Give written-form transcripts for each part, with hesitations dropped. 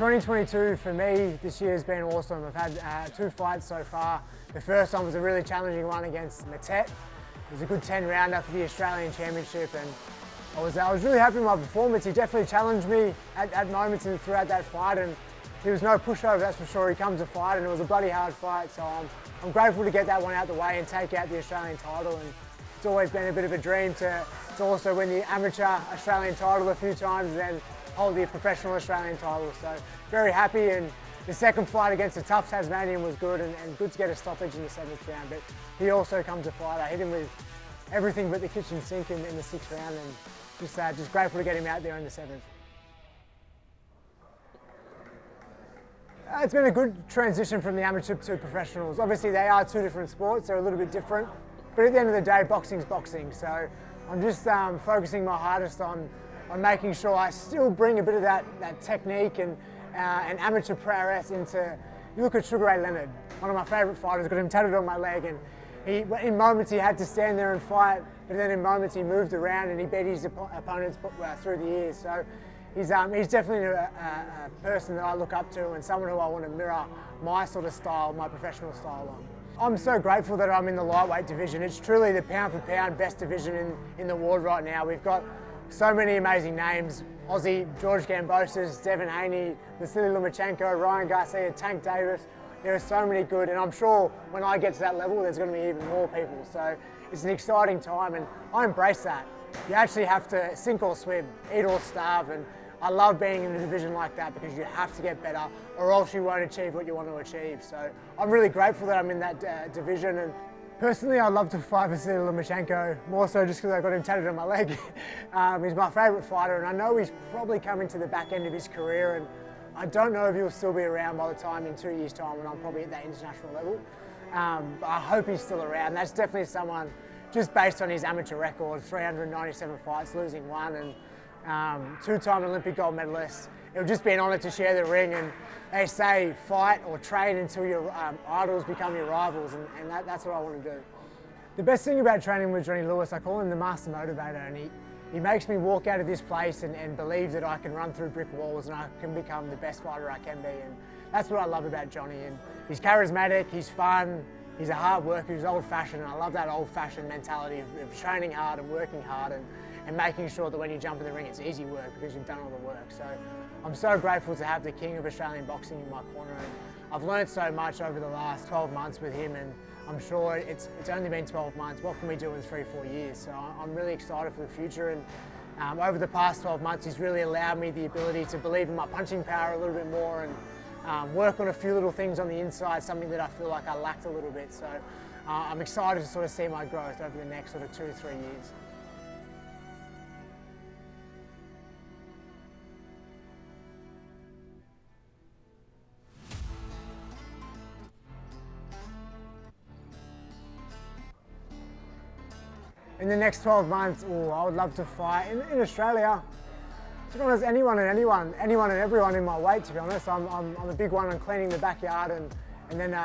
2022 for me this year has been awesome. I've had 2 fights so far. The first one was a really challenging one against Matet. It was a good 10 rounder for the Australian Championship, and I was really happy with my performance. He definitely challenged me at moments throughout that fight, and he was no pushover, that's for sure. He comes to fight, and it was a bloody hard fight, so I'm grateful to get that one out the way and take out the Australian title. And it's always been a bit of a dream to also win the amateur Australian title a few times and then hold the professional Australian title. So very happy, and the second fight against a tough Tasmanian was good, and good to get a stoppage in the 7th round. But he also comes to fight. I hit him with everything but the kitchen sink in the 6th round, and just grateful to get him out there in the 7th. It's been a good transition from the amateur to professionals. Obviously they are 2 different sports, they're a little bit different, but at the end of the day, boxing's boxing. So I'm just focusing my hardest on making sure I still bring a bit of that technique and amateur prowess into. You look at Sugar Ray Leonard, one of my favourite fighters, got him tattooed on my leg, and in moments he had to stand there and fight, but then in moments he moved around and he beat his opponents through the years. So he's definitely a person that I look up to, and someone who I want to mirror my sort of style, my professional style on. I'm so grateful that I'm in the lightweight division. It's truly the pound for pound best division in the world right now. We've got so many amazing names: Aussie, George Gambosis, Devin Haney, Vasil Lomachenko, Ryan Garcia, Tank Davis. There are so many good, and I'm sure when I get to that level, there's going to be even more people. So it's an exciting time, and I embrace that. You actually have to sink or swim, eat or starve, and I love being in a division like that because you have to get better or else you won't achieve what you want to achieve. So I'm really grateful that I'm in that division. And personally, I'd love to fight Vasil Lomachenko, more so just because I got him tattooed on my leg. He's my favourite fighter, and I know he's probably coming to the back end of his career, and I don't know if he'll still be around by the time in 2 years' time when I'm probably at that international level. But I hope he's still around. That's definitely someone, just based on his amateur record, 397 fights, losing 1, and 2-time Olympic gold medalist. It would just be an honour to share the ring, and they say fight or train until your idols become your rivals, and that's what I want to do. The best thing about training with Johnny Lewis, I call him the master motivator, and he makes me walk out of this place and believe that I can run through brick walls and I can become the best fighter I can be, and that's what I love about Johnny. And he's charismatic, he's fun, he's a hard worker, he's old-fashioned, and I love that old-fashioned mentality of training hard and working hard and making sure that when you jump in the ring it's easy work because you've done all the work. So I'm so grateful to have the king of Australian boxing in my corner, and I've learned so much over the last 12 months with him, and I'm sure it's only been 12 months. What can we do in 3-4 years? So I'm really excited for the future, and over the past 12 months he's really allowed me the ability to believe in my punching power a little bit more and work on a few little things on the inside, something that I feel like I lacked a little bit. So I'm excited to sort of see my growth over the next sort of 2 to 3 years. In the next 12 months, I would love to fight in Australia. To be honest, anyone and everyone in my weight, to be honest. I'm a big one on cleaning the backyard and then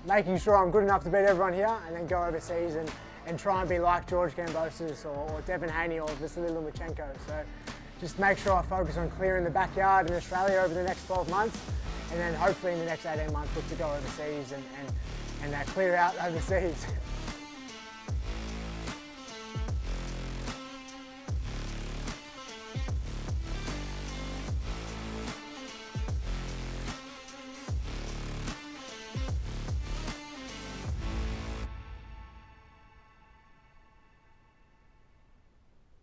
making sure I'm good enough to beat everyone here, and then go overseas and try and be like George Gambosis or Devin Haney or Vasil Lomachenko. So just make sure I focus on clearing the backyard in Australia over the next 12 months, and then hopefully in the next 18 months look to go overseas and clear out overseas.